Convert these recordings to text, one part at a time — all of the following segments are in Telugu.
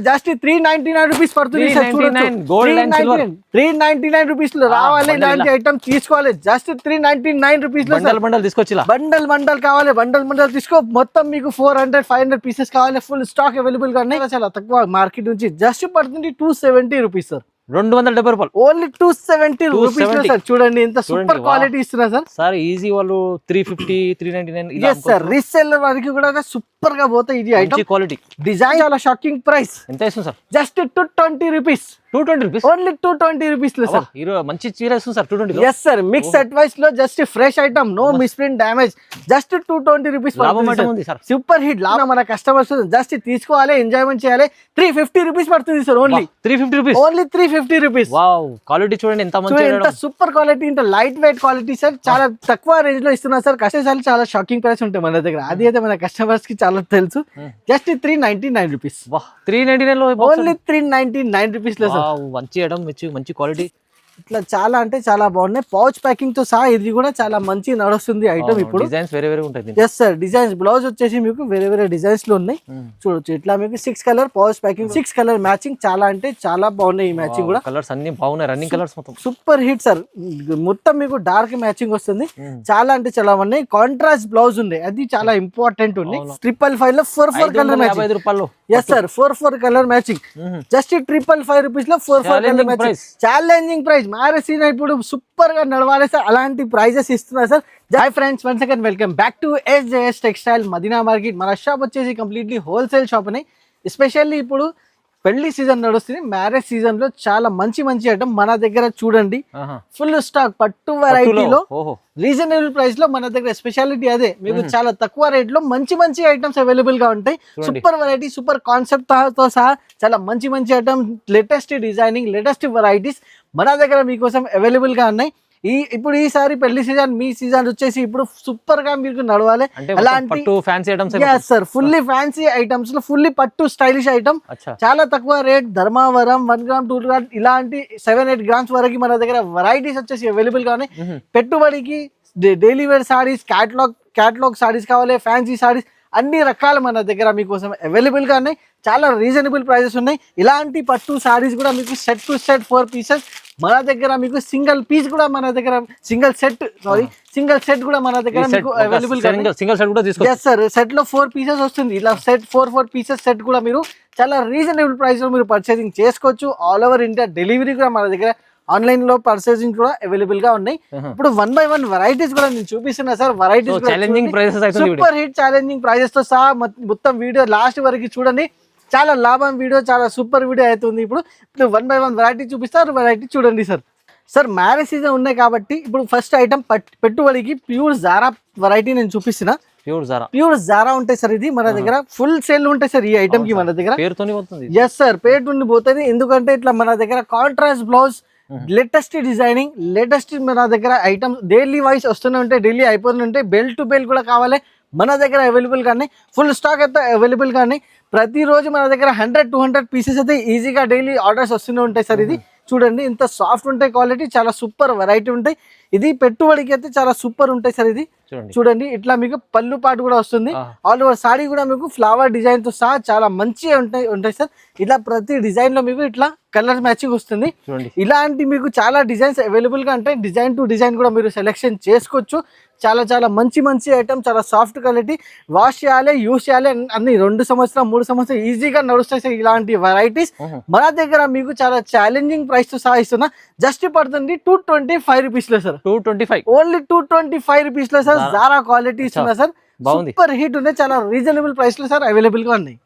జస్ట్ 399 రూపీస్ పడుతుంది. 399 రూపీస్ లో రావాలి, ఇలాంటి ఐటమ్ తీసుకోవాలి. జస్ట్ 399 రూపీస్ లో బండల్ తీసుకొచ్చి బండల్ కావాలి, బండల్ తీసుకో. మొత్తం మీకు 400-500 పీసెస్ కావాలి. ఫుల్ స్టాక్ అవైలబుల్ గా ఉన్నాయి. చాలా తక్కువ మార్కెట్ నుంచి జస్ట్ పడుతుంది 270 రూపీస్ సార్. 270 రూపాయలు ఓన్లీ 270 రూపీస్ లో సార్. చూడండి ఎంత సూపర్ క్వాలిటీ ఇస్తున్నా సార్. సార్ ఈజీ వాళ్ళు 350 399 ఇలా సార్. రీసెల్లర్ వారికి కూడా సూపర్ గా పోతాయి ఇది ఐటమ్. క్వాలిటీ డిజైన్ చాలా షాకింగ్ ప్రైస్. ఎంత ఇస్తుంది sir? Just 220 rupees. 220 rupees only 220 rupees లో సార్. మంచి చీర ఇస్తుంది సార్ 220 లో. Yes sir. మిక్స్ అడ్వైస్ లో just fresh item, no misprint damage. Just 220 rupees. Super hit లాభం మన కస్టమర్స్. జస్ట్ తీసుకోవాలి, ఎంజాయ్మెంట్ చేయాలి. 350 రూపీస్ పడుతుంది sir. Only 350 rupees. Only 350 rupees. Wow, quality చూడండి ఎంత మంచి, ఎంత సూపర్ క్వాలిటీ, ఇంత లైట్ వెయిట్ క్వాలిటీ సార్. చాలా తక్కువ రేంజ్ లో ఇస్తున్నారు సార్. కస్టమర్స్ చాలా షాకింగ్ ప్రైస్ ఉంటాయి మన దగ్గర. అది అయితే మన కస్టమర్స్ కి చాలా తెలుసు. Just 399 rupees. 399 లో ఓన్లీ 399 రూపీస్ లో సార్. మంచి ఐటమ్, మంచి క్వాలిటీ. ఇట్లా చాలా అంటే చాలా బాగున్నాయి. పౌచ్ ప్యాకింగ్ తో సహా ఇది కూడా చాలా మంచి నడుస్తుంది ఐటమ్. ఇప్పుడు డిజైన్స్ వేరే ఉంటాయి. Yes sir. డిజైన్స్ బ్లౌజ్ వచ్చేసి మీకు వేరే డిజైన్స్ లో ఉన్నాయి. చూడొచ్చు ఇట్లా మీకు 6 colour pouch packing, 6 colour matching. చాలా అంటే చాలా బాగున్నాయి ఈ మ్యాచింగ్ కూడా. కలర్స్ అన్ని బాగున్నాయి, రన్నింగ్ కలర్స్ మొత్తం సూపర్ హిట్ సార్. మొత్తం మీకు డార్క్ మ్యాచింగ్ వస్తుంది. చాలా అంటే చాలా ఉన్నాయి. కాంట్రాస్ట్ బ్లౌజ్ ఉంది, అది చాలా ఇంపార్టెంట్ ఉంది. 555 లో 4 colour matching. Yes sir. 4 colour matching. Just 555 rupees లో 4 colour matching. Challenging price. Marriage season ఇప్పుడు సూపర్ గా నడవాలి సార్. అలాంటి ప్రైజెస్ ఇస్తున్నారు sir. Hi friends, once again welcome back to SJS textile Madina market. మన షాప్ వచ్చేసి కంప్లీట్లీ హోల్సేల్ షాప్ అని. ఎస్పెషల్లీ ఇప్పుడు పెళ్లి సీజన్ నడుస్తుంది. మ్యారేజ్ సీజన్ లో చాలా మంచి ఐటమ్ మన దగ్గర చూడండి. ఫుల్ స్టాక్ పట్టు వెరైటీలో రీజనబుల్ ప్రైస్ లో మన దగ్గర స్పెషాలిటీ అదే. మీకు చాలా తక్కువ రేట్ లో మంచి ఐటమ్స్ అవైలబుల్ గా ఉంటాయి. సూపర్ వెరైటీ, సూపర్ కాన్సెప్ట్ తో సహా చాలా మంచి item, latest designing, latest varieties మన దగ్గర మీకోసం అవైలబుల్ గా ఉన్నాయి. ఇప్పుడు ఈసారి పెళ్లి సీజన్, మీ సీజన్ వచ్చేసి ఇప్పుడు సూపర్ గా మీకు నడవాలి. అలాంటి సార్ ఫుల్లీ ఫ్యాన్సీ ఐటమ్స్ లో ఫుల్లీ పట్టు స్టైలిష్ ఐటమ్, చాలా తక్కువ రేట్. ధర్మావరం 1 గ్రామ్ 2 గ్రామ్ ఇలాంటి 7-8 గ్రామ్స్ వరకు మన దగ్గర వెరైటీస్ వచ్చేసి అవైలబుల్ గా ఉన్నాయి. పెట్టుబడికి daily wear sarees, catalogue sarees కావాలి, ఫ్యాన్సీ సారీస్, అన్ని రకాల మన దగ్గర మీకోసం అవైలబుల్ గా ఉన్నాయి. చాలా రీజనబుల్ ప్రైజెస్ ఉన్నాయి. ఇలాంటి పట్టు సారీస్ కూడా మీకు సెట్ టు సెట్ 4 పీసెస్ మన దగ్గర, మీకు సింగిల్ పీస్ కూడా మన దగ్గర, సింగిల్ సెట్ కూడా మన దగ్గర మీకు అవైలబుల్ గా. Yes sir. సెట్ లో 4 పీసెస్ వస్తుంది. ఇలా సెట్ 4 పీసెస్ సెట్ కూడా మీరు చాలా రీజనబుల్ ప్రైస్ లో మీరు పర్చేసింగ్ చేసుకోవచ్చు. ఆల్ ఓవర్ ఇండియా డెలివరీ కూడా మన దగ్గర, ఆన్లైన్ లో పర్చేసింగ్ కూడా అవైలబుల్ గా ఉన్నాయి. ఇప్పుడు 1 by 1 వెరైటీస్ కూడా నేను చూపిస్తున్నా sir. Varieties super hit challenging prices తో సహా మొత్తం వీడియో లాస్ట్ వరకు చూడండి. చాలా లాభం వీడియో, చాలా సూపర్ వీడియో అవుతుంది. ఇప్పుడు 1 by 1 వెరైటీ చూపిస్తారు. వెరైటీ చూడండి సార్. మ్యారేజ్ సీజన్ ఉన్నాయి కాబట్టి ఇప్పుడు ఫస్ట్ ఐటమ్ పెట్టుబడికి ప్యూర్ జారా వెరైటీ నేను చూపిస్తున్నా. ప్యూర్ జారా ఉంటాయి సార్. ఇది మన దగ్గర ఫుల్ సేల్ ఉంటాయి సార్ ఈ ఐటమ్ కి మన దగ్గర. ఎస్ సార్, పేరుతోని పోతుంది. ఎందుకంటే ఇట్లా మన దగ్గర contrast blouse, latest designing, latest మన దగ్గర ఐటమ్స్ డైలీ వైస్ వస్తూనే ఉంటాయి, డైలీ అయిపోతూనే ఉంటాయి. బెల్ టు బెల్ కూడా కావాలి మన దగ్గర అవైలబుల్ గానే. ఫుల్ స్టాక్ అయితే అవైలబుల్ గానే. ప్రతిరోజు మన దగ్గర 100-200 పీసెస్ అయితే ఈజీగా డైలీ ఆర్డర్స్ వస్తూనే ఉంటాయి సార్. ఇది చూడండి ఇంత సాఫ్ట్ ఉంటాయి, క్వాలిటీ చాలా సూపర్ వెరైటీ ఉంటాయి. ఇది పెట్టుబడికి అయితే చాలా సూపర్ ఉంటాయి సార్. ఇది చూడండి ఇట్లా మీకు పళ్ళు పాటు కూడా వస్తుంది. ఆల్ ఓవర్ సారీ కూడా మీకు ఫ్లవర్ డిజైన్ తో సహా చాలా మంచిగా ఉంటాయి సార్. ఇట్లా ప్రతి డిజైన్ లో మీకు ఇట్లా కలర్ మ్యాచింగ్ వస్తుంది. ఇలాంటి మీకు చాలా డిజైన్స్ అవైలబుల్ గా ఉంటాయి. డిజైన్ టు డిజైన్ కూడా మీరు సెలెక్షన్ చేసుకోవచ్చు. చాలా మంచి ఐటమ్, చాలా సాఫ్ట్ క్వాలిటీ. వాష్ చేయాలి, యూస్ చేయాలి, అన్ని 2 సంవత్సరం 3 సంవత్సరం ఈజీగా నడుస్తాయి సార్. ఇలాంటి వెరైటీస్ మన దగ్గర మీకు చాలా ఛాలెంజింగ్ ప్రైస్ తో సహా ఇస్తున్నా. జస్ట్ పడుతుంది 225 రూపీస్ లో సార్. 225 ఓన్లీ 225 రూపీస్ లో సార్. జారా క్వాలిటీ ఇస్తున్నా సార్. సూపర్ హిట్ ఉన్నాయి. చాలా రీజనబుల్ ప్రైస్ లో సార్ అవైలబుల్ గా ఉన్నాయి.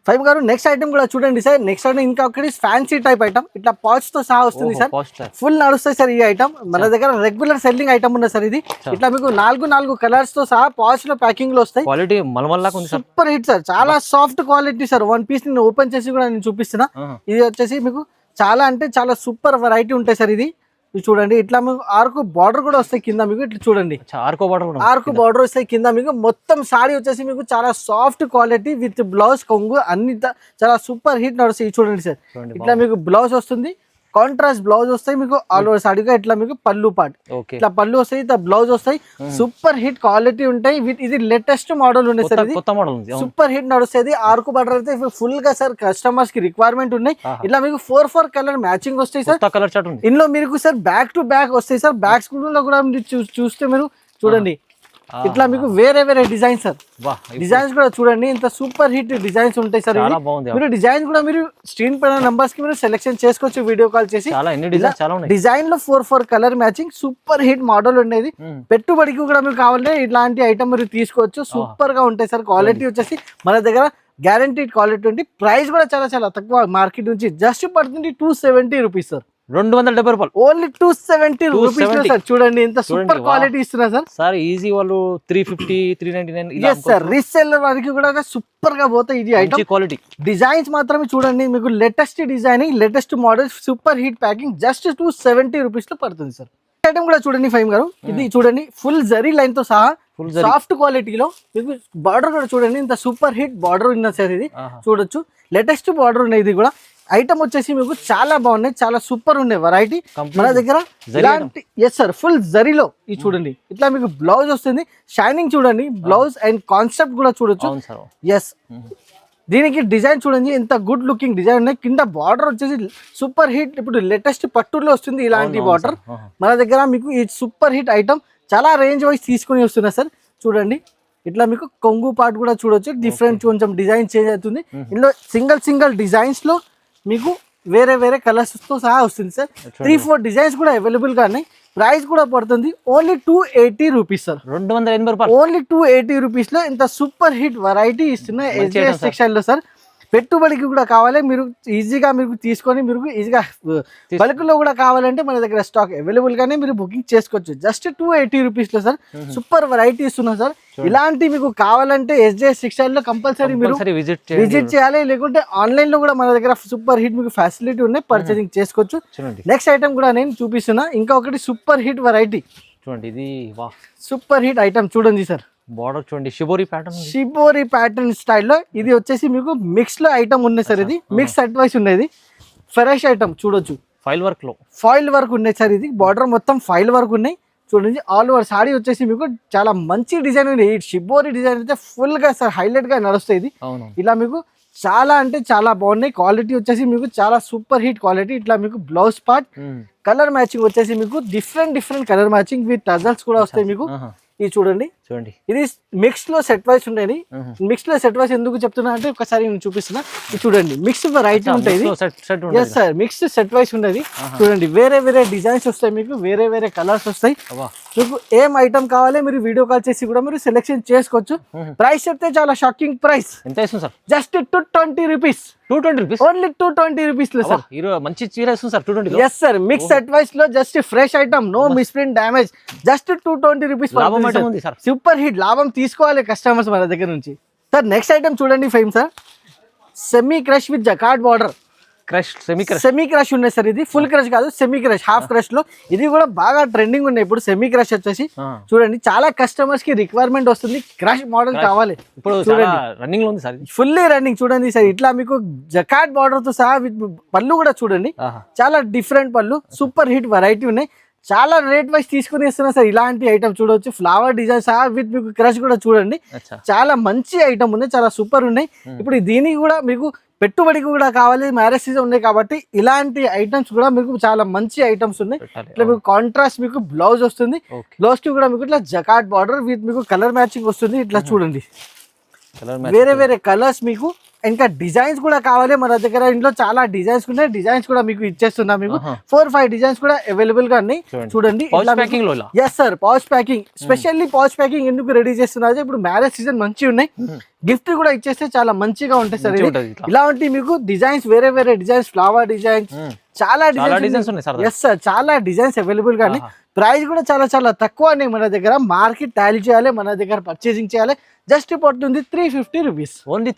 5 గారు నెక్స్ట్ ఐటమ్ కూడా చూడండి సార్. నెక్స్ట్ ఐటమ్ ఇంకా ఒకటి ఫ్యాన్సీ టైప్ ఐటమ్, ఇట్లా పాచ్ తో సహా వస్తుంది సార్. ఫుల్ నడుస్తాయి సార్ ఈ ఐటమ్. మన దగ్గర రెగ్యులర్ సెల్లింగ్ ఐటమ్ ఉంది సార్. ఇది ఇట్లా మీకు 4 కలర్స్ తో సహా పాచ్ లో ప్యాకింగ్ లో వస్తాయి. Super hit sir. చాలా సాఫ్ట్ క్వాలిటీ సార్. 1 పీస్ నేను ఓపెన్ చేసి కూడా నేను చూపిస్తున్నా. ఇది వచ్చేసి మీకు చాలా అంటే చాలా సూపర్ వెరైటీ ఉంటాయి సార్. ఇది చూడండి ఇట్లా మీకు ఆర్కు బార్డర్ కూడా వస్తాయి కింద. మీకు ఇట్లా చూడండి ఆర్కు బార్డర్ వస్తాయి కింద. మీకు మొత్తం సారీ వచ్చేసి మీకు చాలా సాఫ్ట్ క్వాలిటీ విత్ బ్లౌజ్, కొంగు అన్ని చాలా సూపర్ హిట్ నడుస్తాయి. చూడండి సార్. ఇట్లా మీకు బ్లౌజ్ వస్తుంది, కాంట్రాస్ట్ బ్లౌజ్ వస్తాయి మీకు ఆల్ ఓవర్ సాడీగా ఇట్లా మీకు పళ్ళు పార్ట్ ఓకే ఇట్లా పళ్ళు వస్తాయి ఇట్లా బ్లౌజ్ వస్తాయి సూపర్ హిట్ క్వాలిటీ ఉంటాయి ఇది లేటెస్ట్ మోడల్ ఉండే సార్ ఇది కొత్త మోడల్ ఉంది సూపర్ హిట్ నడుస్తుంది ఆర్కు బార్డర్ అయితే ఫుల్ గా సార్ కస్టమర్స్ కి రిక్వైర్మెంట్ ఉన్నాయి ఇట్లా మీకు 4 కలర్ మ్యాచింగ్ వస్తాయి సార్ కలర్ చార్ట్ ఉంది ఇందులో మీకు సార్ బ్యాక్ టు బ్యాక్ వస్తాయి సార్ బ్యాక్ లో కూడా మీరు చూస్తే మీరు చూడండి ఇట్లా మీకు వేరే వేరే డిజైన్ సార్ డిజైన్స్ కూడా చూడండి ఇంత సూపర్ హిట్ డిజైన్స్ ఉంటాయి సార్ మీరు డిజైన్ కూడా మీరు స్క్రీన్ పైన నంబర్స్ కి మీరు సెలెక్షన్ చేసుకోవచ్చు వీడియో కాల్ చేసి డిజైన్ లో 4 colour matching super hit model ఉండేది పెట్టుబడికి కూడా మీకు కావాలంటే ఇట్లాంటి ఐటమ్ మీరు తీసుకోవచ్చు సూపర్ గా ఉంటాయి సార్ క్వాలిటీ వచ్చేసి మన దగ్గర గ్యారంటీడ్ క్వాలిటీ ఉంది ప్రైస్ కూడా చాలా చాలా తక్కువ మార్కెట్ నుంచి జస్ట్ పడుతుంది 270 రూపీస్ సార్ 270 రూపాయలు ఓన్లీ 270 రూపీస్ సార్ చూడండి ఎంత సూపర్ క్వాలిటీ ఇస్తున్నా సార్ సార్ ఈజీ వాళ్ళు 350 399 సార్ రీసెల్లర్ వారికి కూడా సూపర్ గా పోతాయి ఇది ఐటమ్ క్వాలిటీ డిజైన్స్ మాత్రమే చూడండి మీకు latest designing latest model super hit packing just 270 rupees లో పడుతుంది సార్ ఐటమ్ కూడా చూడండి ఫైమ్ గారు ఇది చూడండి ఫుల్ జరీ లైన్ తో సహా సాఫ్ట్ క్వాలిటీలో మీకు బార్డర్ కూడా చూడండి ఇంత సూపర్ హిట్ బార్డర్ ఉన్నది సార్ ఇది చూడొచ్చు లేటెస్ట్ బార్డర్ ఉన్నాయి ఇది కూడా ఐటమ్ వచ్చేసి మీకు చాలా బాగున్నాయి చాలా సూపర్ ఉన్నాయి వెరైటీ మన దగ్గర ఇలాంటి ఎస్ సార్ ఫుల్ జరీలో ఇది చూడండి ఇట్లా మీకు బ్లౌజ్ వస్తుంది షైనింగ్ చూడండి బ్లౌజ్ అండ్ కాన్సెప్ట్ కూడా చూడొచ్చు ఎస్ దీనికి డిజైన్ చూడండి ఎంత గుడ్ లుకింగ్ డిజైన్ ఉన్నాయి కింద బార్డర్ వచ్చేసి సూపర్ హిట్ ఇప్పుడు లేటెస్ట్ పట్టులో వస్తుంది ఇలాంటి బార్డర్ మన దగ్గర మీకు ఈ సూపర్ హిట్ ఐటమ్ చాలా రేంజ్ వైజ్ తీసుకొని వస్తున్నా సార్ చూడండి ఇట్లా మీకు కొంగు పార్ట్ కూడా చూడొచ్చు డిఫరెంట్ కొంచెం డిజైన్ చేంజ్ అవుతుంది ఇందులో సింగిల్ డిజైన్స్ లో మీకు వేరే వేరే కలర్స్ తో సహా వస్తుంది సార్ 3-4 డిజైన్స్ కూడా అవైలబుల్ గా ఉన్నాయి ప్రైస్ కూడా పడుతుంది ఓన్లీ 280 రూపీస్ సార్ 280 రూపాయలు ఓన్లీ 280 రూపీస్ లో ఇంత సూపర్ హిట్ వెరైటీ ఇస్తున్న ఎస్జేఎస్ సెక్షన్ లో సార్ పెట్టుబడికి కూడా కావాలి మీరు ఈజీగా మీరు తీసుకొని మీరు ఈజీగా బల్క్లో కూడా కావాలంటే మన దగ్గర స్టాక్ అవైలబుల్ గానే మీరు బుకింగ్ చేసుకోవచ్చు జస్ట్ 280 రూపీస్ లో సార్ సూపర్ వెరైటీ ఇస్తున్నాం సార్ ఇలాంటి మీకు కావాలంటే ఎస్జేఎస్ సెక్షన్ లో కంపల్సరీ మీరు విజిట్ చేయాలి లేకుంటే ఆన్లైన్ లో కూడా మన దగ్గర సూపర్ హిట్ మీకు ఫెసిలిటీ ఉన్నాయి పర్చేసింగ్ చేసుకోవచ్చు నెక్స్ట్ ఐటమ్ కూడా నేను చూపిస్తున్నా ఇంకా ఒకటి సూపర్ హిట్ వెరైటీ చూడండి ఇది సూపర్ హిట్ ఐటమ్ చూడండి సార్ బార్డర్ చూడండి షిబోరి ప్యాటర్న్ స్టైల్లో ఇది వచ్చేసి మీకు మిక్స్ లో ఐటమ్ ఉన్నాయి సార్ ఇది మిక్స్ అడ్వైస్ ఉండేది ఫ్రెష్ ఐటమ్ చూడొచ్చు ఫాయిల్ వర్క్ ఉన్నాయి సార్ ఇది బార్డర్ మొత్తం ఫాయిల్ వర్క్ ఉన్నాయి చూడండి ఆల్ ఓవర్ సాడీ వచ్చేసి మీకు చాలా మంచి డిజైన్ ఉంది ఈ షిబోరి డిజైన్ అయితే ఫుల్ గా సార్ హైలైట్ గా నడుస్తుంది ఇది ఇలా మీకు చాలా అంటే చాలా బాగున్నాయి క్వాలిటీ వచ్చేసి మీకు చాలా సూపర్ హిట్ క్వాలిటీ ఇట్లా మీకు బ్లౌజ్ పార్ట్ కలర్ మ్యాచింగ్ వచ్చేసి మీకు different colour matching with tassels కూడా వస్తాయి మీకు ఇది చూడండి ఇది మిక్స్ లో సెట్ వైస్ ఉండేది మిక్స్ లో సెట్ వైస్ ఎందుకు చెప్తున్నా అంటే ఒకసారి నేను చూపిస్తున్నా ఇది చూడండి మిక్స్ వెరైటీ ఉంటాయి yes sir mix set wise ఉండేది చూడండి వేరే వేరే డిజైన్స్ వస్తాయి మీకు వేరే వేరే కలర్స్ వస్తాయి మీకు ఏం ఐటమ్ కావాలి మీరు వీడియో కాల్ చేసి కూడా మీరు సెలెక్షన్ చేసుకోవచ్చు ప్రైస్ చెప్తే చాలా shocking price just 220 rupees only 220 rupees లో సార్ మంచి చీర sir 220 yes sir mix advice లో just fresh item no misprint damage just 220 rupees super hit లాభం తీసుకోవాలి కస్టమర్స్ మన దగ్గర నుంచి సార్ నెక్స్ట్ ఐటమ్ చూడండి ఫైమ్ sir semi crush with jacquard border semi crush ఉన్నాయి సార్ ఇది ఫుల్ క్రష్ కాదు సెమీ క్రష్ హాఫ్ క్రష్ లో ఇది కూడా బాగా ట్రెండింగ్ ఉన్నాయి ఇప్పుడు సెమీ క్రష్ వచ్చేసి చూడండి చాలా కస్టమర్స్ కి రిక్వైర్మెంట్ వస్తుంది క్రష్ మోడల్ కావాలి ఫుల్లీ రన్నింగ్ చూడండి సార్ ఇట్లా మీకు జకార్డ్ బార్డర్ తో సహా పళ్ళు కూడా చూడండి చాలా డిఫరెంట్ పళ్ళు సూపర్ హిట్ వెరైటీ ఉన్నాయి చాలా రేట్ వైస్ తీసుకుని ఇస్తున్నా సార్ ఇలాంటి ఐటమ్ చూడవచ్చు ఫ్లవర్ డిజైన్ సహా విత్ మీకు క్రష్ కూడా చూడండి చాలా మంచి ఐటమ్ ఉన్నాయి చాలా సూపర్ ఉన్నాయి ఇప్పుడు దీనికి కూడా మీకు పెట్టుబడికి కూడా కావాలి మ్యారేజ్ సీజన్ ఉన్నాయి కాబట్టి ఇలాంటి ఐటమ్స్ కూడా మీకు చాలా మంచి ఐటమ్స్ ఉన్నాయి ఇట్లా మీకు కాంట్రాస్ట్ మీకు బ్లౌజ్ వస్తుంది బ్లౌజ్ కి కూడా మీకు ఇట్లా జకార్డ్ బార్డర్ విత్ మీకు కలర్ మ్యాచింగ్ వస్తుంది ఇట్లా చూడండి వేరే వేరే కలర్స్ మీకు ఇంకా డిజైన్స్ కూడా కావాలి మన దగ్గర ఇంట్లో చాలా డిజైన్స్ ఉన్నాయి డిజైన్స్ కూడా మీకు ఇచ్చేస్తున్నా మీకు 4-5 డిజైన్స్ కూడా అవైలబుల్ గా ఉన్నాయి చూడండి yes sir pouch packing specially pouch packing ఎందుకు రెడీ చేస్తున్నారు ఇప్పుడు మ్యారేజ్ సీజన్ మంచి ఉన్నాయి గిఫ్ట్ కూడా ఇచ్చేస్తే చాలా మంచిగా ఉంటాయి సార్ ఇలాంటి మీకు డిజైన్స్ వేరే వేరే డిజైన్స్ ఫ్లవర్ డిజైన్స్ చాలా డిజైన్స్ ఎస్ సార్ చాలా డిజైన్స్ అవైలబుల్ గా ప్రైస్ కూడా చాలా చాలా తక్కువ ఉన్నాయి మన దగ్గర మార్కెట్ టాలీ చేయాలి మన దగ్గర పర్చేసింగ్ చేయాలి జస్ట్ పడుతుంది 350 రూపీస్ ఓన్లీ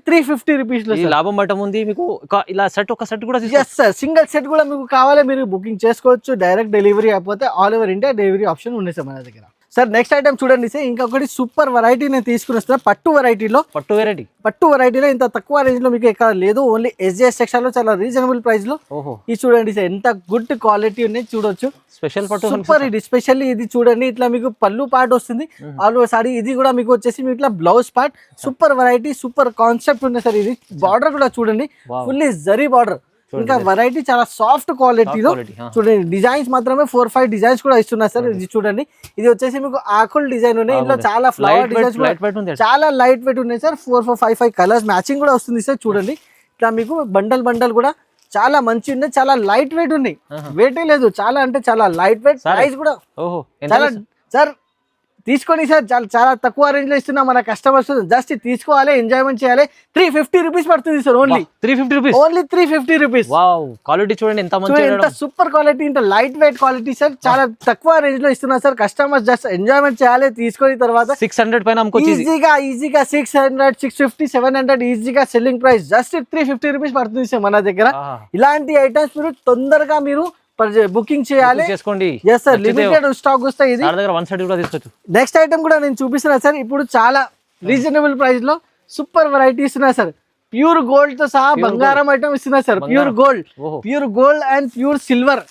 350 రూపీస్ లో లాభం మటం ఉంది మీకు ఇలా సెట్ ఒక సెట్ కూడా ఎస్ సార్ సింగిల్ సెట్ కూడా మీకు కావాలి మీరు బుకింగ్ చేసుకోవచ్చు డైరెక్ట్ డెలివరీ అయిపోతే all over India delivery option ఉంది సార్ మన దగ్గర సార్ నెక్స్ట్ ఐటమ్ చూడండి సార్, ఇంకొకటి సూపర్ వెరైటీ నేను తీసుకుని వస్తున్నా. పట్టు వెరైటీలో ఇంత తక్కువ రేంజ్ లో మీకు ఎక్కడ లేదు. ఓన్లీ ఎస్జేఎస్ సెక్షన్ లో చాలా రీజనబుల్ ప్రైస్ లో. ఇది చూడండి సార్, ఎంత గుడ్ క్వాలిటీ ఉన్నాయి చూడొచ్చు. స్పెషల్ పట్టు సూపర్. ఇది స్పెషల్లీ ఇది చూడండి, ఇట్లా మీకు పళ్ళు పార్ట్ వస్తుంది ఆల్ ఓవర్ సారీ. ఇది కూడా మీకు వచ్చేసి మీకు ఇట్లా blouse part. Super variety, super concept ఉంది సార్. ఇది బార్డర్ కూడా చూడండి, ఫుల్లీ జరీ బార్డర్. ఇంకా వెరైటీ చాలా సాఫ్ట్ క్వాలిటీలో చూడండి. డిజైన్స్ మాత్రమే 4-5 డిజైన్స్ కూడా ఇస్తున్నారు సార్. ఇది చూడండి, ఇది వచ్చేసి మీకు ఆకుల్ డిజైన్ ఉన్నాయి. ఇంట్లో చాలా ఫ్లవర్ డిజైన్స్ చాలా లైట్ వెయిట్ ఉన్నాయి సార్. 4-5 కలర్స్ మ్యాచింగ్ కూడా వస్తుంది సార్. చూడండి ఇట్లా మీకు బండల్ కూడా చాలా మంచి ఉన్నాయి, చాలా లైట్ వెయిట్ ఉన్నాయి. వెయిటే లేదు, చాలా అంటే చాలా లైట్ వెయిట్. ప్రైస్ కూడా చాలా సార్ తీసుకోండి సార్, చాలా తక్కువ రేంజ్ లో ఇస్తున్నా మన కస్టమర్స్. జస్ట్ తీసుకోవాలి, ఎంజాయ్మెంట్ చేయాలి. 350 రూపీస్ పడుతుంది సార్. Only 350 rupees. క్వాలిటీ చూడండి ఎంత సూపర్ క్వాలిటీ, ఇంత లైట్ వెయిట్ క్వాలిటీ సార్. చాలా తక్కువ రేంజ్ లో ఇస్తున్నా సార్. కస్టమర్స్ జస్ట్ ఎంజాయ్మెంట్ చేయాలి, తీసుకొని తర్వాత 600 పైన ఈజీగా 600, 650, 700 ఈజీగా సెల్లింగ్ ప్రైస్. జస్ట్ 350 రూపీస్ పడుతుంది సార్ మన దగ్గర. ఇలాంటి ఐటమ్స్ మీరు తొందరగా మీరు బుకింగ్ చేయాలి. ఎస్ సార్, లిమిటెడ్ స్టాక్ వస్తాయి. ఇది నెక్స్ట్ ఐటమ్ కూడా నేను చూపిస్తున్నా సార్. ఇప్పుడు చాలా రీజనబుల్ ప్రైస్ లో సూపర్ వెరైటీ ఇస్తున్నా సార్. ప్యూర్ గోల్డ్ తో సహా బంగారం ఐటమ్ ఇస్తున్నా sir. Pure gold and pure silver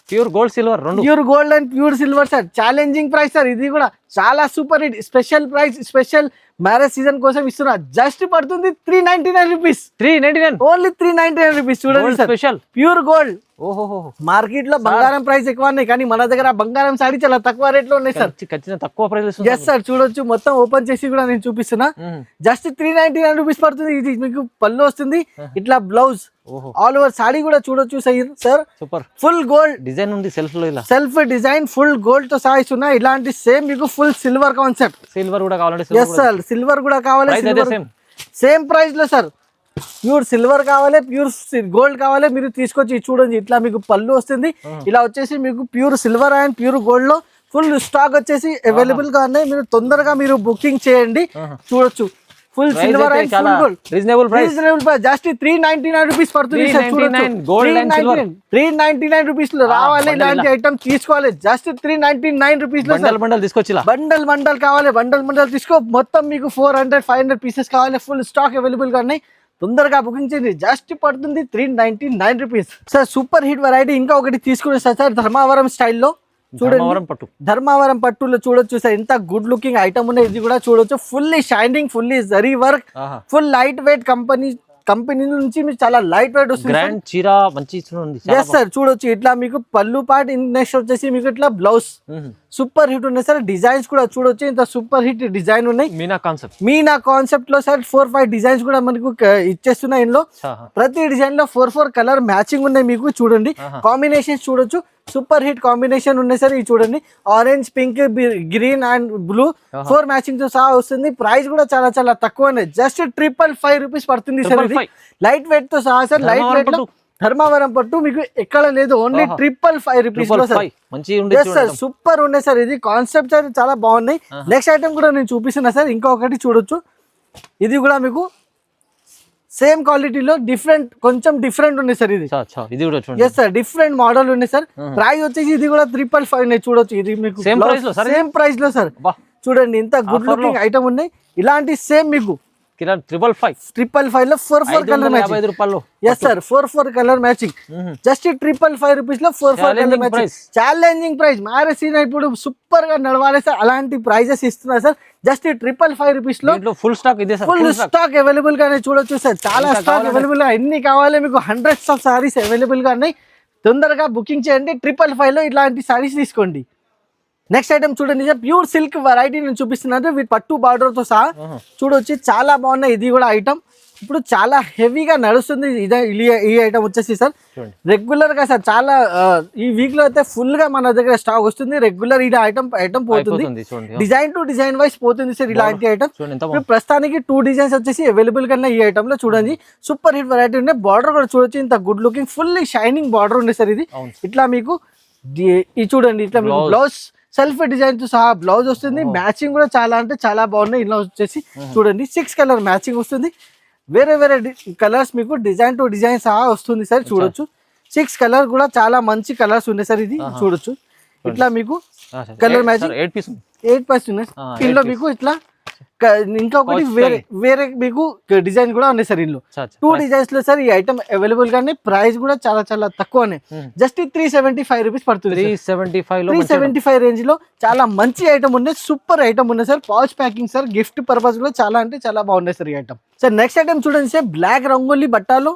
and pure silver sir. Challenging price sir. ఇది కూడా చాలా super hit special price, special marriage season కోసం ఇస్తున్నా. జస్ట్ పడుతుంది 399 రూపీస్. Only 399 rupees. చూడండి సార్, ప్యూర్ గోల్డ్. మార్కెట్ లో బంగారం ప్రైస్ ఎక్కువ ఉన్నాయి, కానీ మన దగ్గర బంగారం సారీ చాలా తక్కువ రేట్ లో ఉన్నాయి సార్. తక్కువ ప్రైస్. ఎస్ సార్, చూడొచ్చు. మొత్తం ఓపెన్ చేసి కూడా నేను చూపిస్తున్నా. జస్ట్ 399 రూపీస్ పడుతుంది. ఇది మీకు పళ్ళు వస్తుంది, ఇట్లా బ్లౌజ్ ఆల్ ఓవర్ సారీ కూడా చూడొచ్చు sir. Super. Full gold design ఉంది, సెల్ఫ్ డిజైన్ ఫుల్ గోల్డ్ తో సహా ఇస్తున్నా. ఇలాంటి సేమ్ మీకు ఫుల్ సిల్వర్ కాన్సెప్ట్. సిల్వర్ కూడా కావాలి. ఎస్ సార్, సిల్వర్ కూడా కావాలి. సేమ్ ప్రైస్ లో సార్. ప్యూర్ సిల్వర్ కావాలి, ప్యూర్ గోల్డ్ కావాలి, మీరు తీసుకొచ్చి చూడండి. ఇట్లా మీకు పళ్ళు వస్తుంది, ఇలా వచ్చేసి మీకు pure silver and pure gold లో ఫుల్ స్టాక్ వచ్చేసి అవైలబుల్ గా ఉన్నాయి. మీరు తొందరగా మీరు బుకింగ్ చేయండి. చూడొచ్చు full silver and full gold. Reasonable price. Just 399 rupees పడుతుంది. 399 రూపీస్ లో రావాలి. ఇలాంటి ఐటమ్ తీసుకోవాలి. జస్ట్ 399 రూపీస్ లో బండల్ కావాలి. బండల్ తీసుకో. మొత్తం మీకు 400-500 పీసెస్ కావాలి. ఫుల్ స్టాక్ అవైలబుల్ గా ఉన్నాయి. తొందరగా బుకింగ్ చేయండి. జస్ట్ పడుతుంది 399 rupees sir. Super hit variety ఇంకా ఒకటి తీసుకుని సార్. ధర్మావరం స్టైల్లో చూడండి. ధర్మావరం పట్టులో చూడొచ్చు సార్, ఎంత గుడ్ లుకింగ్ ఐటమ్ ఉన్నాయి. ఇది కూడా చూడొచ్చు, fully shining, fully zari work, full light weight. Company నుంచి మీకు చాలా లైట్ వెయిట్ వస్తుంది. ఎస్ సార్, చూడొచ్చు. ఇట్లా మీకు పళ్ళు పార్ట్, నెక్స్ట్ వచ్చేసి మీకు ఇట్లా బ్లౌజ్. సూపర్ హిట్ ఉన్నాయి సార్. డిజైన్స్ కూడా చూడొచ్చు, ఇంత సూపర్ హిట్ డిజైన్ ఉన్నాయి. మీనా కాన్సెప్ట్ లో సార్ 4-5 డిజైన్స్ కూడా మనకు ఇచ్చేస్తున్నాయి. ఇందులో ప్రతి డిజైన్ లో 4 కలర్ మ్యాచింగ్ ఉన్నాయి. మీకు చూడండి కాంబినేషన్ చూడొచ్చు, సూపర్ హిట్ కాంబినేషన్ ఉన్నాయి సార్. ఇది చూడండి, orange, pink, green and blue 4 matching తో సహా వస్తుంది. ప్రైస్ కూడా చాలా తక్కువ. జస్ట్ 555 రూపీస్ పడుతుంది సార్. ఇది లైట్ వెయిట్ తో సహా సార్. లైట్ వెయిట్ లో ధర్మావరం పట్టు మీకు ఎక్కడ లేదు. ఓన్లీ 555 రూపీస్ లో సార్. సూపర్ ఉన్నాయి సార్. ఇది కాన్సెప్ట్ సార్, చాలా బాగున్నాయి. నెక్స్ట్ ఐటమ్ కూడా నేను చూపిస్తున్నా సార్. ఇంకొకటి చూడొచ్చు, ఇది కూడా మీకు సేమ్ క్వాలిటీలో కొంచెం డిఫరెంట్ ఉంది సార్. ఇది ఎస్ సార్, డిఫరెంట్ మోడల్ ఉంది సార్. ప్రైస్ వచ్చేసి ఇది కూడా 555 చూడొచ్చు. ఇది మీకు సేమ్ ప్రైస్ లో సార్. చూడండి, ఇంత గుడ్ లుకింగ్ ఐటమ్ ఉన్నాయి. ఇలాంటి సేమ్ మీకు 555 లో 4 colour matching. Yes sir, 4 colour matching. Just 555 rupees లో 4 colour matching. Challenging price. Marriage season ఇప్పుడు సూపర్ గా నడవాలి సార్. అలాంటి ప్రైజెస్ ఇస్తున్నారు సార్. జస్ట్ 555 రూపీస్ లో ఫుల్ స్టాక్ అవైలబుల్ గానే చూడొచ్చు సార్. చాలా స్టాక్ అవైలబుల్ గా, ఎన్ని కావాలి మీకు, హండ్రెడ్స్ ఆఫ్ సారీస్ అవైలబుల్ గా ఉన్నాయి. తొందరగా బుకింగ్ చేయండి. 555 లో ఇలాంటి సారీస్ తీసుకోండి. నెక్స్ట్ ఐటమ్ చూడండి, ప్యూర్ సిల్క్ వెరైటీ నేను చూపిస్తున్నాను. వీటి పట్టు బార్డర్ తో సహా చూడొచ్చు, చాలా బాగున్నాయి. ఇది కూడా ఐటమ్ ఇప్పుడు చాలా హెవీగా నడుస్తుంది. ఈ ఐటమ్ వచ్చేసి సార్ రెగ్యులర్ గా సార్, చాలా ఈ వీక్ లో అయితే ఫుల్ గా మన దగ్గర స్టాక్ వస్తుంది. రెగ్యులర్ ఈ ఐటమ్ పోతుంది, డిజైన్ టు డిజైన్ వైస్ పోతుంది సార్. ఇలాంటి ఐటమ్ ప్రస్తుతానికి 2 డిజైన్స్ వచ్చేసి అవైలబుల్ గా ఈ ఐటమ్ లో. చూడండి, సూపర్ హిట్ వెరైటీ ఉన్నాయి. బార్డర్ కూడా చూడొచ్చు, ఇంత good looking full shining border ఉంది సార్. ఇది ఇట్లా మీకు ఇది చూడండి, ఇట్లా మీకు బ్లౌజ్ సెల్ఫ్ డిజైన్ తో సహా బ్లౌజ్ వస్తుంది. మ్యాచింగ్ కూడా చాలా అంటే చాలా బాగున్నాయి. ఇలా వచ్చేసి చూడండి 6 కలర్ మ్యాచింగ్ వస్తుంది. వేరే కలర్స్ మీకు డిజైన్ టు డిజైన్ సహా వస్తుంది సార్. చూడొచ్చు 6 కలర్ కూడా చాలా మంచి కలర్స్ ఉన్నాయి సార్. ఇది చూడొచ్చు, ఇట్లా మీకు కలర్ మ్యాచింగ్ 8 పీసెస్ ఉన్నాయి ఇందులో మీకు ఇట్లా ఇంకొకటి వేరే మీకు డిజైన్ కూడా ఉన్నాయి సార్ ఇందులో 2 డిజైన్స్ లో సార్ ఈ ఐటమ్ అవైలబుల్ గానే ప్రైస్ కూడా చాలా చాలా తక్కువనే జస్ట్ 375 రూపీస్ పడుతుంది 375 రేంజ్ లో చాలా మంచి ఐటమ్ ఉన్నాయి సూపర్ ఐటమ్ ఉన్నాయి sir pouch packing sir gift purpose కూడా చాలా అంటే చాలా బాగున్నాయి సార్ ఈ ఐటమ్ సార్ నెక్స్ట్ ఐటమ్ చూడండి సార్ బ్లాక్ రంగోలీ బట్టాలు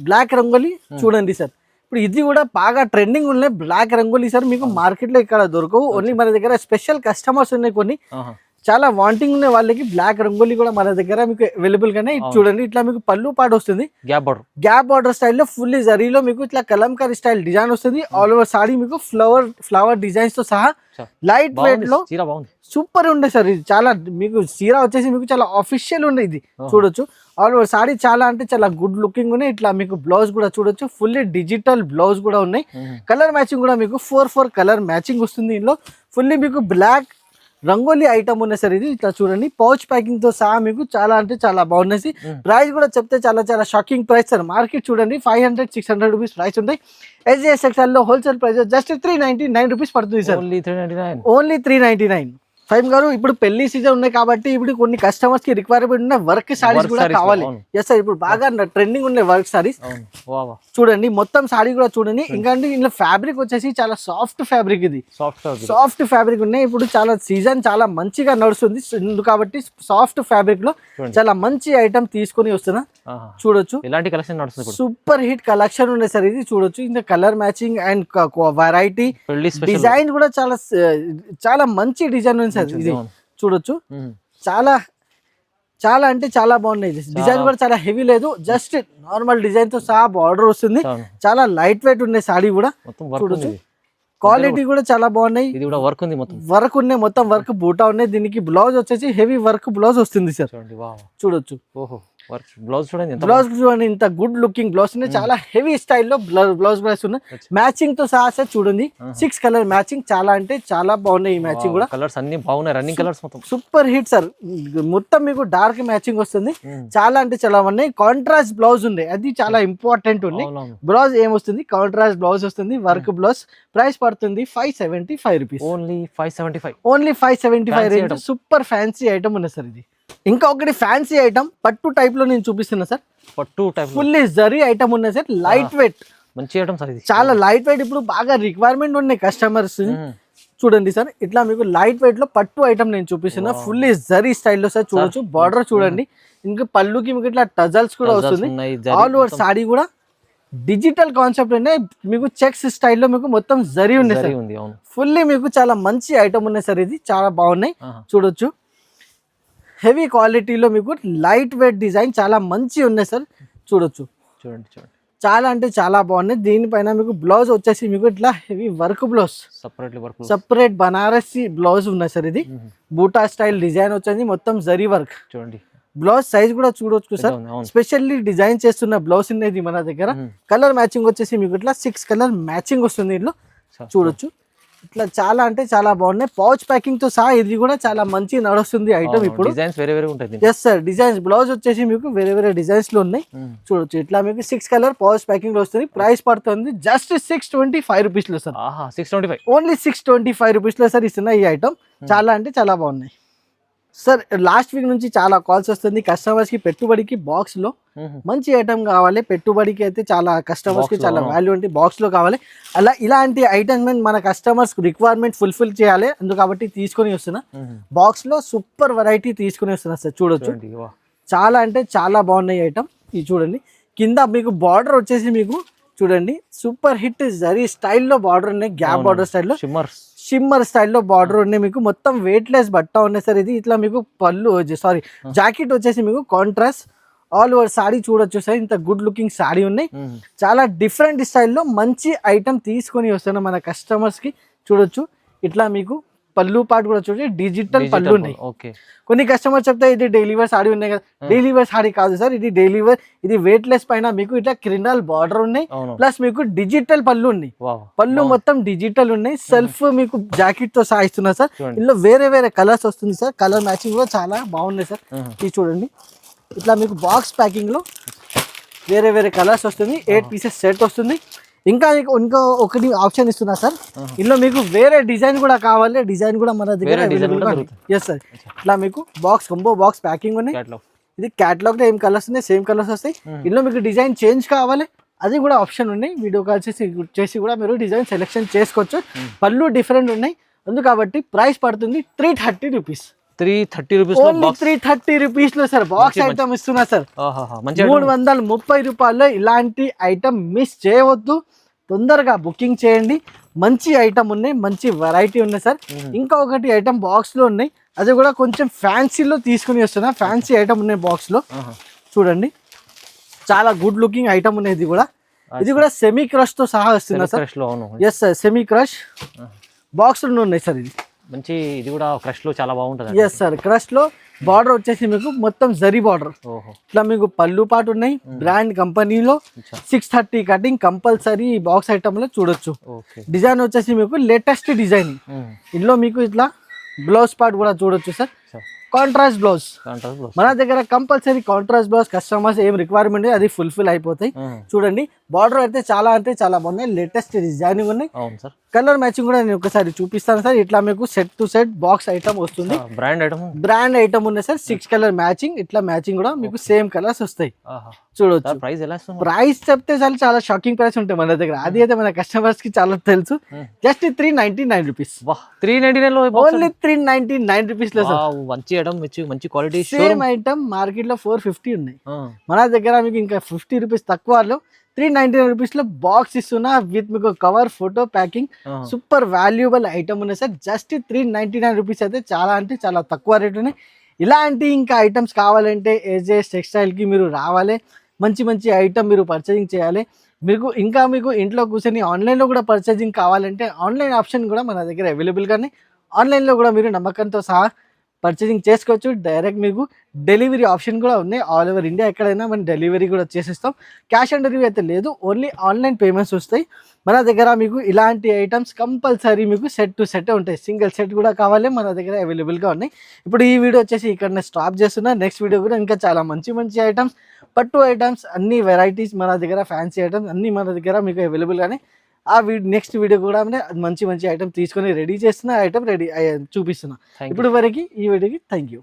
బ్లాక్ రంగోలీ చూడండి సార్ ఇప్పుడు ఇది కూడా బాగా ట్రెండింగ్ ఉన్నాయి బ్లాక్ రంగోలీ సార్ మీకు మార్కెట్ లో ఇక్కడ దొరకవు ఓన్లీ మన దగ్గర స్పెషల్ కస్టమర్స్ ఉన్నాయి కొన్ని చాలా వాంటింగ్ ఉన్న వాళ్ళకి బ్లాక్ రంగోలీ కూడా మన దగ్గర మీకు అవైలబుల్ గానే చూడండి ఇట్లా మీకు పళ్ళు పాటు వస్తుంది గ్యాప్ బార్డర్ స్టైల్లో ఫుల్లీ జరీలో మీకు ఇట్లా కలంకారీ స్టైల్ డిజైన్ వస్తుంది ఆల్ ఓవర్ సారీ మీకు ఫ్లవర్ డిజైన్స్ తో సహా లైట్ వెయిట్ లో సూపర్ ఉండే సార్ ఇది చాలా మీకు చీర వచ్చేసి మీకు చాలా ఆఫీషియల్ ఉండే ఇది చూడొచ్చు ఆల్ ఓవర్ సారీ చాలా అంటే చాలా గుడ్ లుకింగ్ ఉన్నాయి ఇట్లా మీకు బ్లౌజ్ కూడా చూడొచ్చు ఫుల్లీ డిజిటల్ బ్లౌజ్ కూడా ఉన్నాయి కలర్ మ్యాచింగ్ కూడా మీకు 4 కలర్ మ్యాచింగ్ వస్తుంది ఇందులో ఫుల్లీ మీకు బ్లాక్ రంగోలీ ఐటమ్ ఉన్నాయి సార్ ఇది ఇట్లా చూడండి పౌచ్ ప్యాకింగ్ తో సహా మీకు చాలా అంటే చాలా బాగున్నాయి ప్రైస్ కూడా చెప్తే చాలా చాలా షాకింగ్ ప్రైస్ సార్ మార్కెట్ చూడండి 500-600 రూపీస్ ప్రైస్ ఉంటాయి SJS సెక్షన్ లో హోల్సేల్ ప్రైస్ జస్ట్ 399 రూపీస్ పడుతుంది సార్ ఓన్లీ 399 ఫైమ్ గారు ఇప్పుడు పెళ్లి సీజన్ ఉన్నాయి కాబట్టి ఇప్పుడు కొన్ని కస్టమర్స్ కి రిక్వైర్మెంట్ ఉన్న వర్క్ సారీస్ కూడా కావాలి ఎస్ సార్ ఇప్పుడు బాగా ట్రెండింగ్ ఉన్నాయి వర్క్ సారీస్ చూడండి మొత్తం సారీ కూడా చూడండి ఇంకా ఇందులో ఫ్యాబ్రిక్ వచ్చేసి చాలా సాఫ్ట్ ఫ్యాబ్రిక్ ఇది సాఫ్ట్ ఫ్యాబ్రిక్ ఉన్నాయి ఇప్పుడు చాలా సీజన్ చాలా మంచిగా నడుస్తుంది కాబట్టి సాఫ్ట్ ఫ్యాబ్రిక్ లో చాలా మంచి ఐటమ్ తీసుకొని వస్తున్నా చూడొచ్చు ఇలాంటి కలెక్షన్ నడుస్తుంది సూపర్ హిట్ కలెక్షన్ ఉన్నాయి సార్ ఇది చూడొచ్చు ఇంకా colour matching and variety design కూడా చాలా చాలా మంచి డిజైన్ ఉంది సార్ ఇది చూడొచ్చు చాలా చాలా అంటే చాలా బాగున్నాయి డిజైన్ కూడా చాలా హెవీ లేదు జస్ట్ నార్మల్ డిజైన్ తో సహా బార్డర్ వస్తుంది చాలా లైట్ వెయిట్ ఉన్నాయి సారీ కూడా చూడొచ్చు క్వాలిటీ కూడా చాలా బాగున్నాయి వర్క్ ఉన్నాయి మొత్తం వర్క్ బూటా ఉన్నాయి దీనికి బ్లౌజ్ వచ్చేసి హెవీ వర్క్ బ్లౌజ్ వస్తుంది సార్ చూడొచ్చు బ్లౌజ్ చూడండి ఇంత గుడ్ లుకింగ్ బ్లౌజ్ ఉన్నాయి చాలా హెవీ స్టైల్లో బ్లౌజ్ బ్లౌజ్ ఉన్నాయి మ్యాచింగ్ తో సహా సార్ చూడండి 6 కలర్ మ్యాచింగ్ చాలా అంటే చాలా బాగున్నాయి ఈ మ్యాచింగ్ కూడా కలర్స్ అన్ని బాగున్నాయి రన్నింగ్ కలర్స్ మొత్తం సూపర్ హిట్ సార్ మొత్తం మీకు డార్క్ మ్యాచింగ్ వస్తుంది చాలా అంటే చాలా ఉన్నాయి కాంట్రాస్ట్ బ్లౌజ్ ఉంది అది చాలా ఇంపార్టెంట్ ఉంది బ్లౌజ్ ఏమొస్తుంది కాంట్రాస్ట్ బ్లౌజ్ వస్తుంది వర్క్ బ్లౌజ్ ప్రైస్ పడుతుంది 575 rupees only 575 range super fancy item ఉంది సార్ ఇది ఇంకా ఒకటి ఫ్యాన్సీ ఐటమ్ పట్టు టైప్ లో నేను చూపిస్తున్నా సార్ పట్టు టైప్ ఫుల్లీ జరీ ఐటమ్ ఉన్నాయి సార్ లైట్ వెయిట్ మంచి ఐటమ్ సార్ ఇది చాలా లైట్ వెయిట్ ఇప్పుడు బాగా రిక్వైర్మెంట్ ఉన్నాయి కస్టమర్స్ చూడండి సార్ ఇట్లా మీకు లైట్ వెయిట్ లో పట్టు ఐటమ్ నేను చూపిస్తున్నా ఫుల్లీ జరీ స్టైల్లో సార్ చూడొచ్చు బార్డర్ చూడండి ఇంకా పళ్ళుకి మీకు ఇట్లా టజల్స్ కూడా వస్తుంది ఆల్ ఓవర్ సారీ కూడా డిజిటల్ కాన్సెప్ట్ ఉన్నాయి మీకు చెక్స్ స్టైల్లో మీకు మొత్తం జరీ ఉంది సార్ ఫుల్లీ మీకు చాలా మంచి ఐటమ్ ఉన్నాయి సార్ ఇది చాలా బాగున్నాయి చూడొచ్చు హెవీ క్వాలిటీలో మీకు లైట్ వెయిట్ డిజైన్ చాలా మంచి ఉన్నాయి సార్ చూడొచ్చు చాలా అంటే చాలా బాగున్నాయి దీనిపైన మీకు బ్లౌజ్ వచ్చేసి మీకు ఇట్లా heavy work blouse separate Banarasi blouse ఉన్నాయి సార్ ఇది బూటా స్టైల్ డిజైన్ వచ్చేసి మొత్తం జరీ వర్క్ చూడండి బ్లౌజ్ సైజ్ కూడా చూడొచ్చు సార్ స్పెషల్లీ డిజైన్ చేస్తున్న బ్లౌజ్ అనేది మన దగ్గర కలర్ మ్యాచింగ్ వచ్చేసి మీకు ఇట్లా 6 కలర్ మ్యాచింగ్ వస్తుంది ఇందులో చూడొచ్చు ఇట్లా చాలా అంటే చాలా బాగున్నాయి పౌచ్ ప్యాకింగ్ తో సహా ఇది కూడా చాలా మంచి నడుస్తుంది ఐటమ్ ఇప్పుడు ఎస్ సార్ డిజైన్స్ బ్లౌజ్ వచ్చేసి మీకు వేరే డిజైన్స్ లో ఉన్నాయి చూడొచ్చు ఇట్లా మీకు 6 కలర్ పౌచ్ ప్యాకింగ్ లో వస్తుంది ప్రైస్ పడుతుంది జస్ట్ 625 రూపీస్ లో సార్ ఓన్లీ 625 రూపీస్ లో సార్ ఇస్తున్న ఈ ఐటమ్ చాలా అంటే చాలా బాగున్నాయి సార్ లాస్ట్ వీక్ నుంచి చాలా కాల్స్ వస్తుంది కస్టమర్స్ కి పెట్టుబడికి బాక్స్ లో మంచి ఐటమ్ కావాలి పెట్టుబడికి అయితే చాలా కస్టమర్స్ కి చాలా వాల్యూ అంటే బాక్స్ లో కావాలి అలా ఇలాంటి ఐటమ్ మన కస్టమర్స్ రిక్వైర్మెంట్ ఫుల్ఫిల్ చేయాలి అందుకు కాబట్టి తీసుకొని వస్తున్నా బాక్స్ లో సూపర్ వెరైటీ తీసుకొని వస్తున్నా సార్ చూడొచ్చు చాలా అంటే చాలా బాగున్నాయి ఐటమ్ ఇది చూడండి కింద మీకు బార్డర్ వచ్చేసి మీకు చూడండి సూపర్ హిట్ జరీ స్టైల్లో బార్డర్ ఉన్నాయి గ్యాప్ బార్డర్ స్టైల్లో షిమ్మర్ స్టైల్లో బార్డర్ ఉన్నాయి మీకు మొత్తం వెయిట్ లెస్ బట్ట ఉన్నాయి సార్ ఇది ఇట్లా మీకు పళ్ళు సారీ జాకెట్ వచ్చేసి మీకు కాంట్రాస్ట్ ఆల్ ఓవర్ సారీ చూడొచ్చు సార్ ఇంత గుడ్ లుకింగ్ సారీ ఉన్నాయి చాలా డిఫరెంట్ స్టైల్లో మంచి ఐటమ్ తీసుకొని వస్తున్నా మన కస్టమర్స్ కి చూడొచ్చు ఇట్లా మీకు పళ్ళు పాటు కూడా చూడండి డిజిటల్ పళ్ళు ఉన్నాయి కొన్ని కస్టమర్స్ చెప్తే ఇది డైలీ వేర్ సారీ ఉన్నాయి కదా డైలీ వేర్ సారీ కాదు సార్ ఇది డైలీ వేర్ ఇది వెయిట్ లెస్ పైన మీకు ఇట్లా క్రినల్ బార్డర్ ఉన్నాయి ప్లస్ మీకు డిజిటల్ పళ్ళు ఉన్నాయి పళ్ళు మొత్తం డిజిటల్ ఉన్నాయి సెల్ఫ్ మీకు జాకెట్ తో సాయిస్తున్నా సార్ ఇందులో వేరే కలర్స్ వస్తుంది సార్ కలర్ మ్యాచింగ్ కూడా చాలా బాగున్నాయి సార్ ఇది చూడండి ఇట్లా మీకు బాక్స్ ప్యాకింగ్ లో వేరే కలర్స్ వస్తుంది 8 పీసెస్ సెట్ వస్తుంది ఇంకా ఇంకో ఒకటి ఆప్షన్ ఇస్తున్నా సార్, ఇందులో మీకు వేరే డిజైన్ కూడా కావాలి, డిజైన్ కూడా మన దగ్గర ఎస్ సార్. ఇట్లా మీకు బాక్స్ కంబో బాక్స్ ప్యాకింగ్ ఉన్నాయి. ఇది క్యాటలాగ్ లో ఏం కలర్స్ ఉన్నాయి సేమ్ కలర్స్ వస్తాయి. ఇందులో మీకు డిజైన్ చేంజ్ కావాలి అది కూడా ఆప్షన్ ఉన్నాయి. వీడియో కాల్ చేసి కూడా మీరు డిజైన్ సెలెక్షన్ చేసుకోవచ్చు. పళ్ళు డిఫరెంట్ ఉన్నాయి అందుకు కాబట్టి ప్రైస్ పడుతుంది 330 రూపీస్. 330 రూపీస్ ఓన్లీ 330 రూపీస్ లో సార్ బాక్స్ ఐటమ్ ఇస్తున్నా సార్. 330 రూపాయల్లో ఇలాంటి ఐటమ్ మిస్ చేయవద్దు, తొందరగా బుకింగ్ చేయండి. మంచి ఐటమ్ ఉన్నాయి, మంచి వెరైటీ ఉన్నాయి సార్. ఇంకా ఒకటి ఐటమ్ బాక్స్ లో ఉన్నాయి, అది కూడా కొంచెం ఫ్యాన్సీలో తీసుకుని వస్తున్నా. ఫ్యాన్సీ ఐటమ్ ఉన్నాయి బాక్స్ లో చూడండి, చాలా గుడ్ లుకింగ్ ఐటమ్ ఉన్నాయి. ఇది కూడా సెమీ క్రష్ తో సహా వస్తున్నా sir. Yes sir semi crush box లో ఉన్నాయి సార్. ఇది మంచి, ఇది కూడా క్రష్ లో చాలా బాగుంటుంది. ఎస్ సార్ క్రష్ లో బార్డర్ వచ్చేసి మీకు మొత్తం జరీ బార్డర్. ఇట్లా మీకు పళ్ళు పాటు ఉన్నాయి. బ్రాండ్ కంపెనీలో 630 కటింగ్ కంపల్సరీ బాక్స్ ఐటమ్ లో చూడొచ్చు. డిజైన్ వచ్చేసి మీకు లేటెస్ట్ డిజైన్. ఇందులో మీకు ఇట్లా బ్లౌజ్ పార్ట్ కూడా చూడొచ్చు సార్. కాంట్రాస్ట్ బ్లౌజ్ మన దగ్గర కంపల్సరీ కాంట్రాస్ట్ బ్లౌజ్ కస్టమర్స్ ఏం రిక్వైర్మెంట్ అది ఫుల్ఫిల్ అయిపోతాయి. చూడండి బార్డర్ అయితే చాలా బాగున్నాయి, లేటెస్ట్ డిజైనింగ్ ఉన్నాయి. కలర్ మ్యాచింగ్ కూడా నేను ఒకసారి చూపిస్తాను సార్. ఇట్లా మీకు set to set box item వస్తుంది. బ్రాండ్ ఐటమ్ ఉన్నాయి సార్. 6 కలర్ మ్యాచింగ్, ఇట్లా మ్యాచింగ్ కూడా మీకు సేమ్ కలర్స్ వస్తాయి చూడొచ్చు. ప్రైస్ చెప్తే చాలా షాకింగ్ ప్రైస్ ఉంటాయి మన దగ్గర, అది అయితే మన కస్టమర్స్ కి చాలా తెలుసు. Just 399 rupees. 399 ఓన్లీ 399 రూపీస్ లో సార్. మంచి క్వాలిటీ సేమ్ ఐటమ్ మార్కెట్ లో 450 ఉన్నాయి, మన దగ్గర మీకు ఇంకా 50 రూపీస్ తక్కువలో 399 రూపీస్ లో బాక్స్ ఇస్తున్నా విత్ మీకు cover photo packing. Super valuable item ఉన్నాయి సార్. జస్ట్ 399 రూపీస్ అయితే చాలా అంటే చాలా తక్కువ రేట్ ఉన్నాయి. ఇలాంటి ఇంకా ఐటమ్స్ కావాలంటే ఏజెస్ టెక్స్టైల్ కి మీరు రావాలి, మంచి ఐటమ్ మీరు పర్చేసింగ్ చేయాలి. మీకు ఇంట్లో కూర్చొని ఆన్లైన్లో కూడా పర్చేసింగ్ కావాలంటే ఆన్లైన్ ఆప్షన్ కూడా మన దగ్గర అవైలబుల్ కానీ ఆన్లైన్లో కూడా మీరు నమ్మకంతో సహా పర్చేసింగ్ చేసుకోవచ్చు. డైరెక్ట్ మీకు డెలివరీ ఆప్షన్ కూడా ఉన్నాయి. ఆల్ ఓవర్ ఇండియా ఎక్కడైనా మనం డెలివరీ కూడా చేసేస్తాం. క్యాష్ ఆన్ డెలివరీ అయితే లేదు, ఓన్లీ ఆన్లైన్ పేమెంట్స్ వస్తాయి. మన దగ్గర మీకు ఇలాంటి ఐటమ్స్ కంపల్సరీ మీకు సెట్ టు సెట్ ఉంటాయి. సింగిల్ సెట్ కూడా కావాలి మన దగ్గర అవైలబుల్గా ఉన్నాయి. ఇప్పుడు ఈ వీడియో వచ్చేసి ఇక్కడ స్టాప్ చేస్తున్నా. నెక్స్ట్ వీడియో కూడా ఇంకా చాలా మంచి ఐటమ్స్, పట్టు ఐటమ్స్, అన్ని వెరైటీస్ మన దగ్గర, ఫ్యాన్సీ ఐటమ్స్ అన్ని మన దగ్గర మీకు అవైలబుల్ కానీ నెక్స్ట్ వీడియో కూడా మంచి ఐటమ్ తీసుకొని రెడీ చేస్తున్న ఐటమ్ రెడీ చూపిస్తున్నా. ఇప్పుడు వరకు ఈ వీడియోకి థ్యాంక్ యూ.